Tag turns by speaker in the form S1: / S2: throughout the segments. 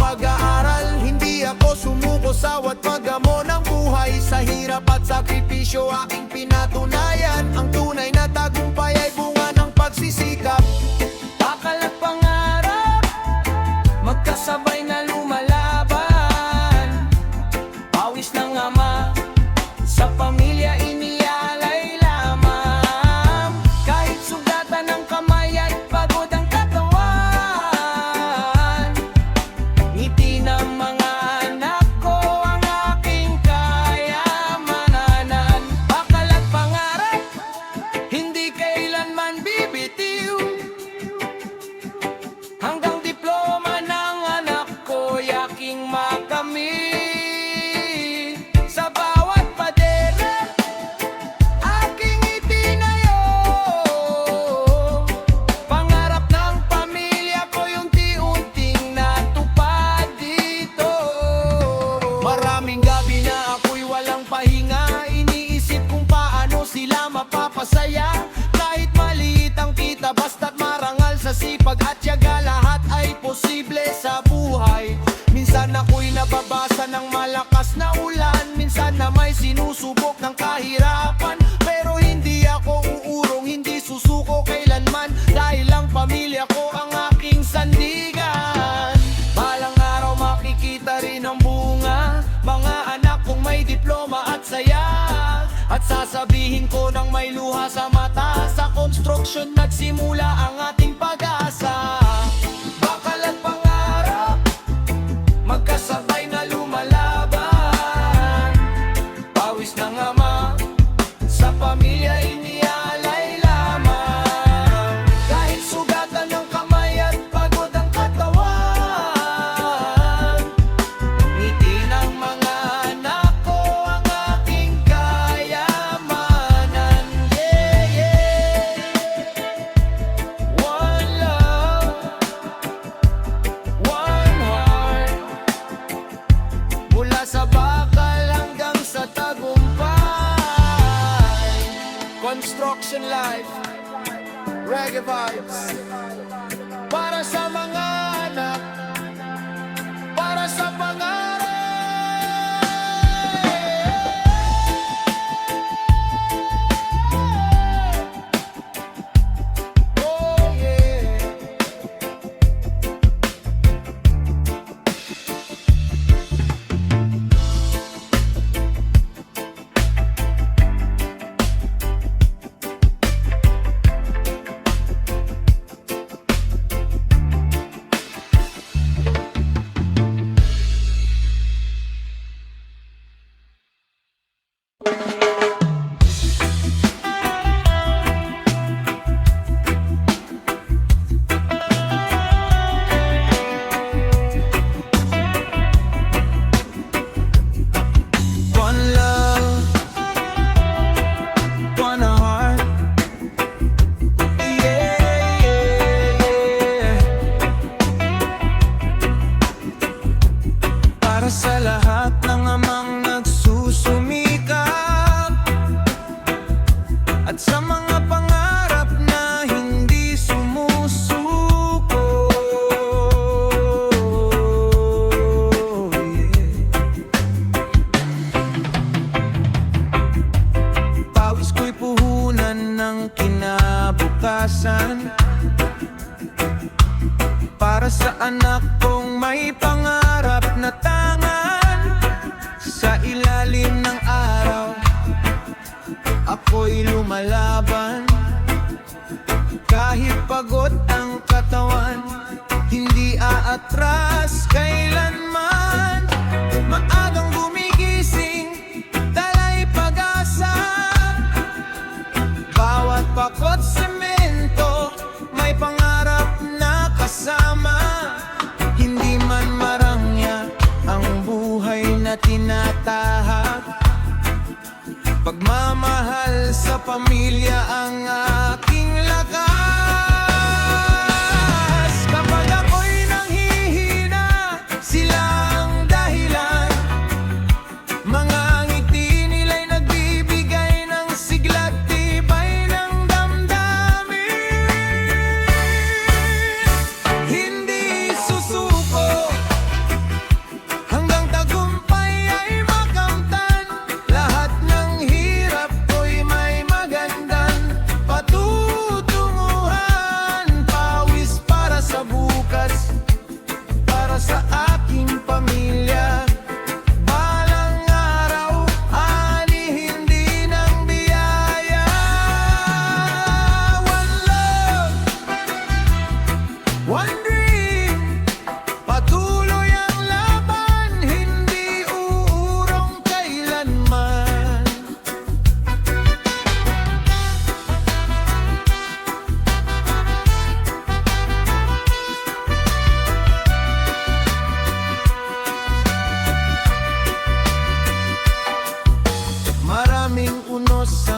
S1: pag-aaral. Hindi ako sumuko sawat magamo ng buhay. Sa hirap at sakripisyo aking pinatunayan. Ang tunay na tagumpay ay bunga ng pagsisikap. Bakal at pangarap, magkasabay na lumalaban. Pawis ng ama, sa pamilya inialay lamang. Kahit sugatan ng kamay at pagod ang katawan, ngiti ng mga anak ko ang aking kayamanan. Bakal at pangarap, hindi kailanman bibitiw. Hanggang diploma ng anak ko yaking makamit. Sa bawat padera, aking itinayo. Pangarap ng pamilya ko yung unti-unting natupad dito. Maraming gabi na ako'y walang pahinga. Iniisip kung paano sila mapapasaya. Kahit maliit ang kita, basta't marangal sa sipag at tiyaga, lahat ay posible sa buhay. Minsan ako'y nababasa ng malakas na ulan, minsan na may sinusubok ng kahirapan. Pero hindi ako uurong, hindi susuko kailanman, dahil ang pamilya ko ang aking sandigan. Balang araw makikita rin ang bunga, mga anak kong may diploma at saya. At sasabihin ko ng may luha sa mata, sa construction nagsimula ang ating pag-asa. Bakal at pangarap, magkasabay na lumalaban. Pawis ng ama, sa pamilya inialay lamang. Kahit sugatan ng kamay at pagod ang katawan, ngiti ng mga anak ko ang aking kayamanan. Yeah, yeah. One love, one heart. Mula sa bakal hanggang sa tagumpay. Construction life, reggae vibes. Para sa mga anak, para sa pangarap. Oh yeah. One love, one heart. Yeah, yeah, yeah. Para sa lahat ng amang nagsusumikap, at sa mga pangarap na hindi sumusuko. Yeah. Pawis ko'y puhunan ng kinabukasan, para sa anak kong may pangarap na tangan. Sa ilalim ng araw, ako'y lumalaban. Kahit pagod ang katawan, hindi aatras kailanman. Maagang gumigising, dala'y pag-asa. Bawat pakot semento, may pangarap na kasama. Hindi man marangya ang buhay na tinatahak, pagmamahal sa pamilya ang aking lakas. Kapag ako'y nanghihina, sila ang dahilan. Mga ngiti nila'y nagbibigay ng sigla, tibay ng damdamin. Hindi susuko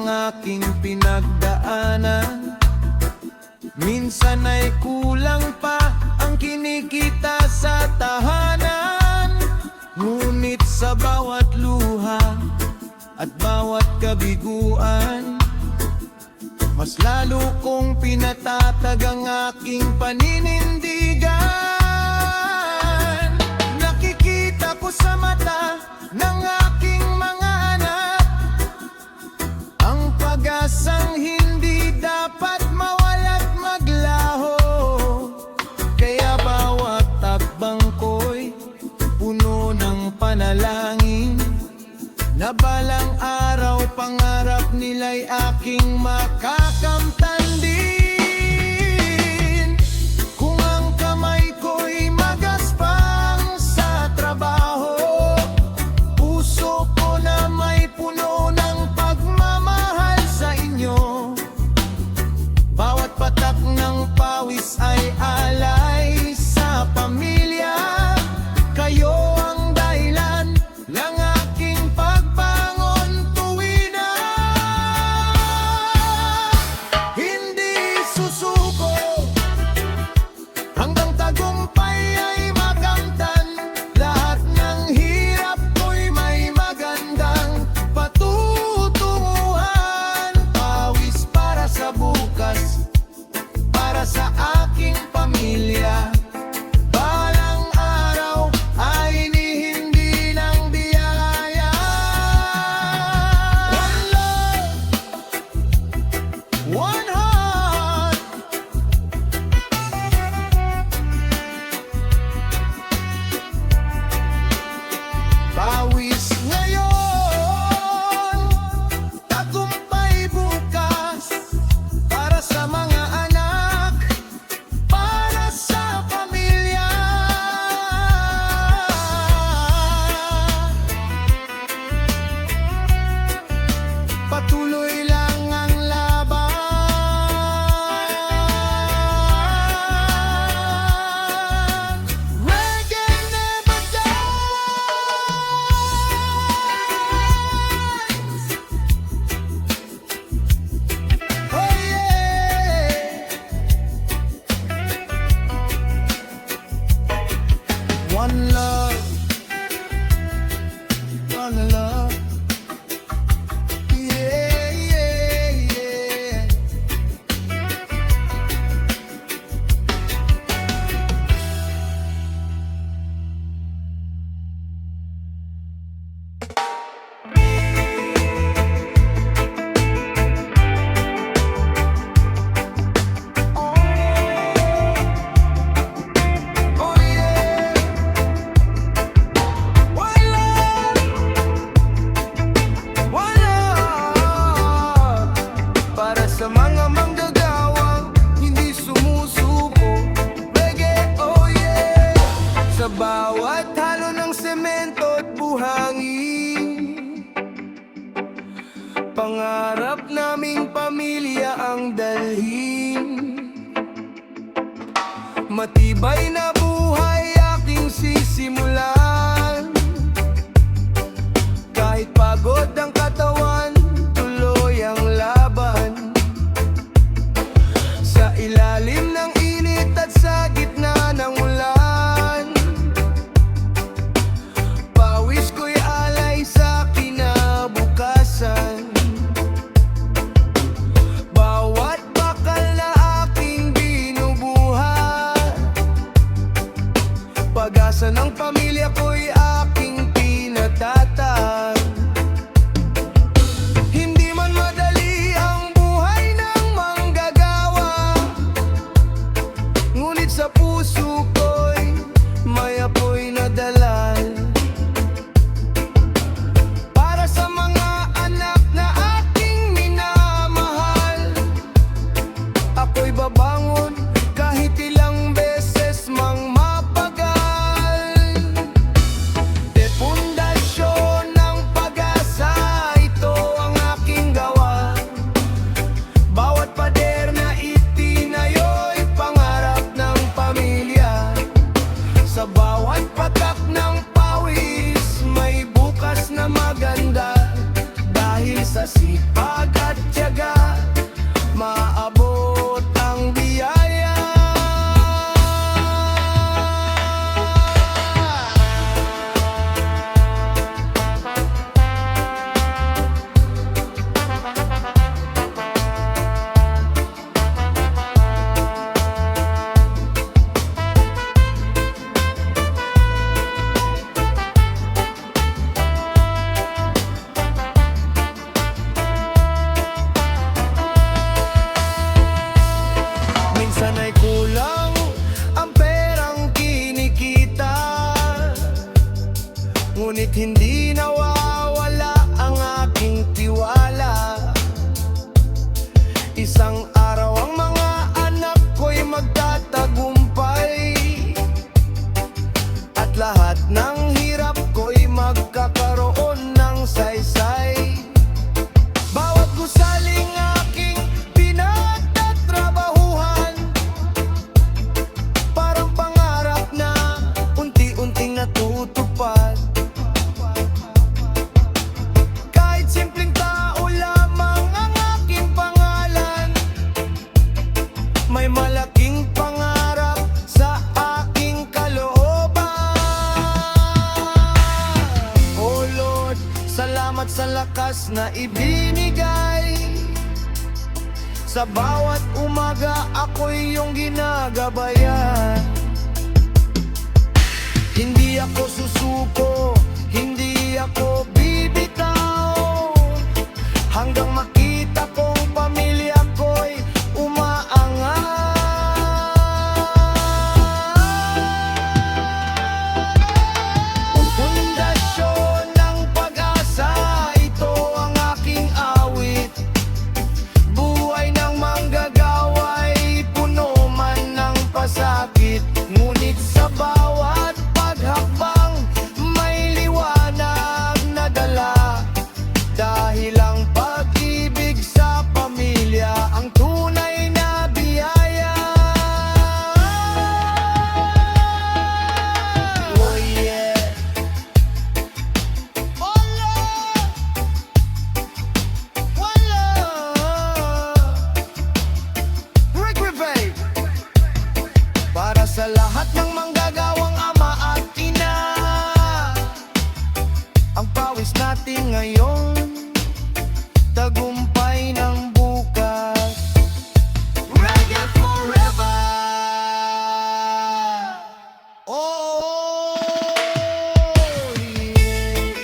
S1: ang aking pinagdaanan. Minsan ay kulang pa ang kinikita sa tahanan. Ngunit sa bawat luha at bawat kabiguan, mas lalo kong pinatatag ang aking paninindigan. Nakikita ko sa mata ng aking mga anak ang pag-asang hindi dapat mawala't maglaho. Kaya bawat takbang ko'y puno ng panalangin, na balang araw pangarap nila'y aking makakamtan din. Kung ang kamay ko'y magaspang sa trabaho, puso ko na may puno ng pagmamahal sa inyo. Bawat patak ng pawis ay alay sa pamilya. Kayo ang dahilan ng aking pagbangon tuwi na. Hindi susuko hanggang tagumpay ay makamtan. Lahat ng hirap ko'y may magandang patutunguhan. Pawis para sa bukas, para sa aking pamilya. Balang araw ay hinihindi ng biyaya. One love, one heart. Pawis ngayon, tagumpay bukas, para sa mga anak, para sa pamilya. Patuloy lang ang laban. Reggae never dies. Oh yeah. One love, one love. Yeah, yeah, yeah. Oh yeah. One love, one love. Para sa mga manggagawang hindi sumusuko. Reggae, oh yeah. Sa bawat halo ng semento at buhangin, pangarap naming pamilya ang dalhin. Matibay na buhay aking sisimulan. Kahit pagod ang katawan, tuloy ang laban. Sa ilalim ng init at sa gitna ng ulan, pawis ko'y alay sa kinabukasan. Bawat bakal na aking binubuhat Salamat sa lakas na ibinigay. Sa bawat umaga ako'y iyong ginagabayan. Hindi ako susuko, hindi ako bibitaw, hanggang makita kong pamilya ko'y umaangat. Pundasyon ng pag-asa, ito ang aking awit. Buhay ng manggagawa'y puno man ng pasakit, ngunit sa bawat paghakbang may liwanag na dala. Dahil ang pag-ibig sa pamilya ang tunay na biyaya. Oh yeah. Wala, wala. Rick Revay, para sa lahat ng manggagawang ama at ina, ang pawis natin ngayon, tagumpay ng bukas. Reggae forever. Oh, yeah.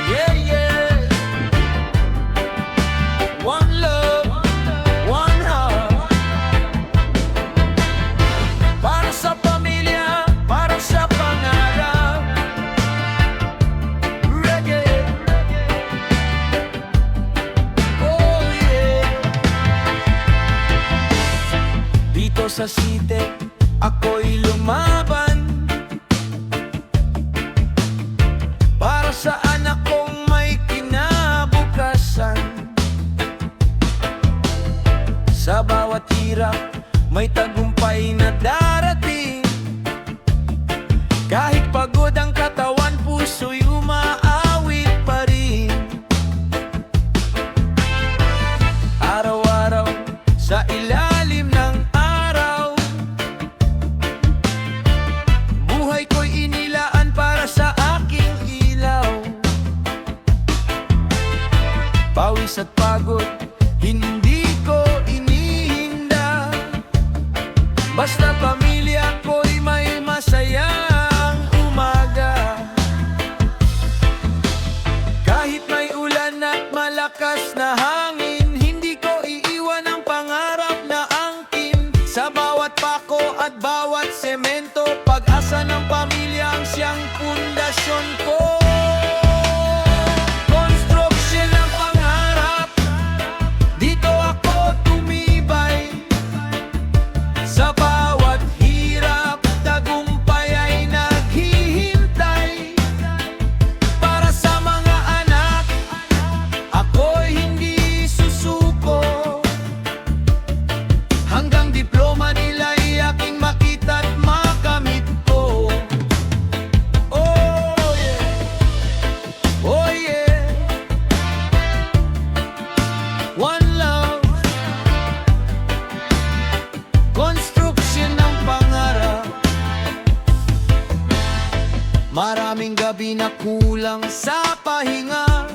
S1: Yeah, yeah. One love, one heart. Para sa pamilya, para sa pangarap. Reggae. Oh yeah. Dito sa City, ako'y lumaban para sa anak kong may kinabukasan. Sa bawat hirap, may tagumpay na darating. Kahit pagod ang katawan, puso'y umaawit pa rin. Araw-araw, sa ilalim ng araw, buhay ko'y inilaan para sa aking ilaw. Pawis at pagod, hindi ko inihinda. Basta pamilya ko'y may masayang umaga. Kahit may ulan at malakas na hangin, hindi ko iiwan ang pangarap na angkin. Sa bawat pako at bawat semento, pag-asa ng pamilya ang siyang pundasyon ko. Construction ng pangarap, dito ako tumibay. Sa bawat hirap, tagumpay ay naghihintay. Para sa mga anak, ako'y hindi susuko, hanggang diploma nila'y aking makita't makamit ko. Oh yeah, oh yeah. One love, construction ng pangarap. Maraming gabi na kulang sa pahinga,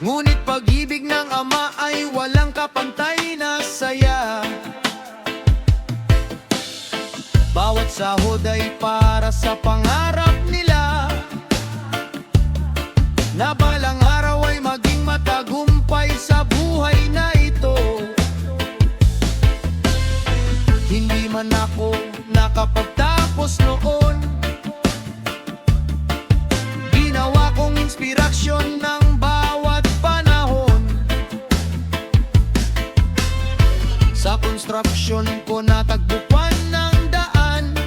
S1: ngunit pag-ibig ng ama ay walang kapantay na saya. Bawat sahod ay para sa pangarap nila, na balang araw ay maging matagumpay sa buhay na ito. Hindi man ako nakapagtapos noon, ginawa kong inspirasyon ng bawat panahon. Sa construction ko natagpuan ng daan,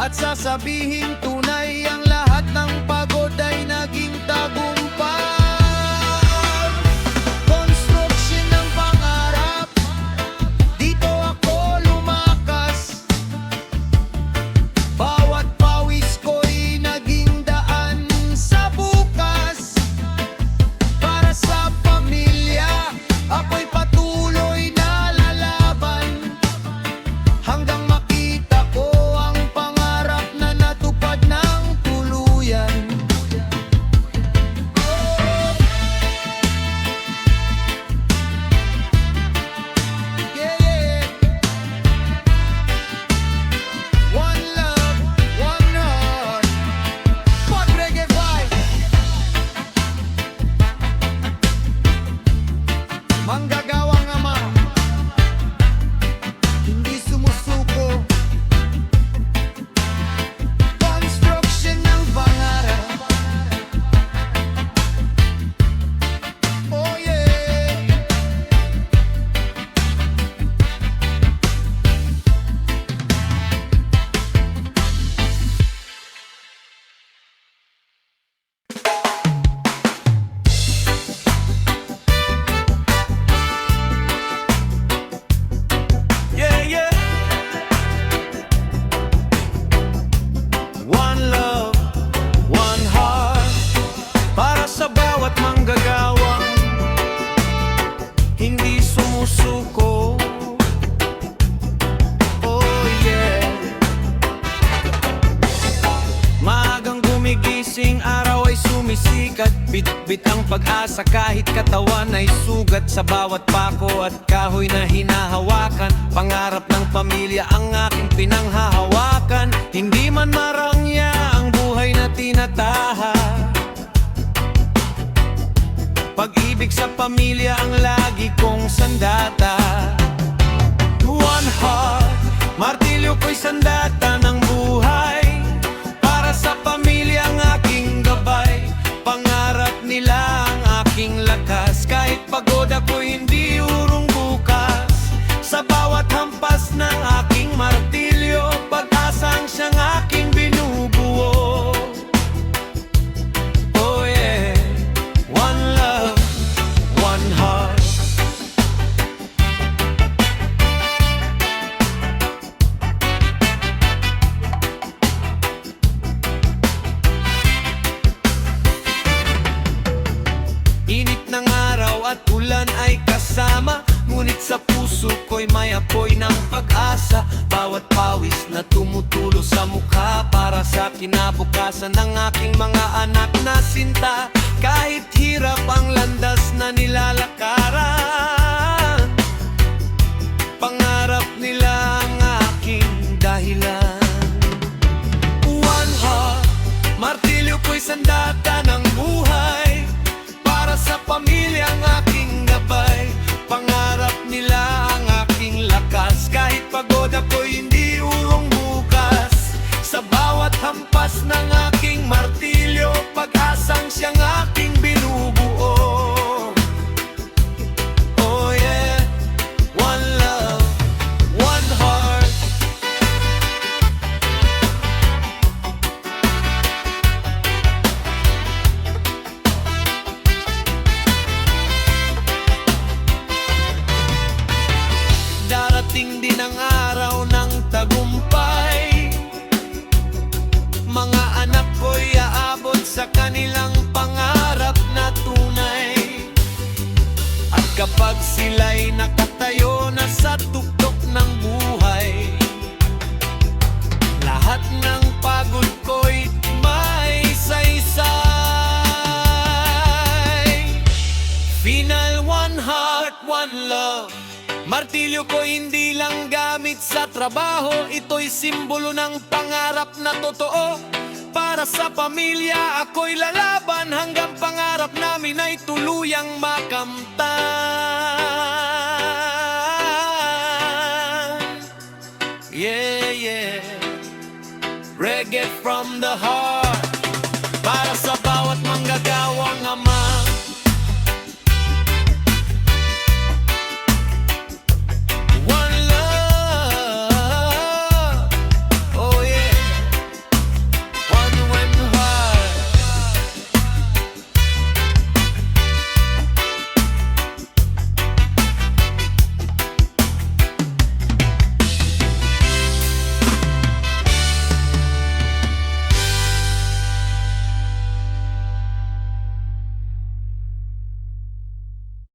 S1: At sasabihin tunay ang lahat ng pagod ay naging tagumpay. Construction ng pangarap, dito ako lumakas. Bawat pawis ko'y naging daan sa bukas. Para sa pamilya, ako'y patuloy na lalaban hanggang makita ko ang pangarap na natupad ng tuluyan. Yeah, yeah. One love, one heart. Pod Reggae Vibe. Manggagawang ama, hindi sumusuko. Construction ng pangarap. Oh yeah. Yeah, yeah. One love, one heart. Para sa bawat manggagawang hindi sumusuko. Oh yeah. Maagang gumigising, araw ay sumisikat. Bit-bit ang pag-asa kahit katawan ay sugat. Sa bawat pako at kahoy na hinahawakan, pangarap ng pamilya ang aking pinanghahawakan. Hindi man marangya ang buhay na tinataha, pag-ibig sa pamilya ang lagi kong sandata. One heart, martilyo ko'y sandata ng buhay. Para sa pamilya ang aking gabay, pangarap nila ang aking lakas. Kahit pagod ako'y hindi urong bukas. Sa bawat hampas ng aking martilyo, pag-asang siyang aking binubuo. Oh yeah, one love, one heart. Init ng araw at ulan ay kasama, ngunit sa puso ko'y may apoy ng pag-asa. Bawat pawis na tumutulo sa mukha, para sa kinabukasan ng aking mga anak na sinta. Kahit hirap ang landas na nilalakaran, pangarap nila ang aking dahilan. One heart, martilyo ko'y sandata ng buhay. Para sa pamilya ang aking gabay, pangarap nila ang aking lakas. Kahit pagod ako'y hindi urong bukas. Sa bawat hampas ng aking martilyo, pag-asang siyang aking binubuo. Oh yeah, one love, one heart. Darating din ang araw ng tagumpay, mga anak ko'y aabot sa kanilang pangarap na tunay. At kapag sila'y nakatayo na sa tuktok ng buhay, lahat ng pagod ko'y may saysay. Final, one heart, one love. Martilyo ko hindi lang gamit sa trabaho, ito'y simbolo ng pangarap na totoo. Para sa pamilya ako'y lalaban hanggang pangarap namin ay tuluyang makamtan. Yeah, yeah. Reggae from the heart.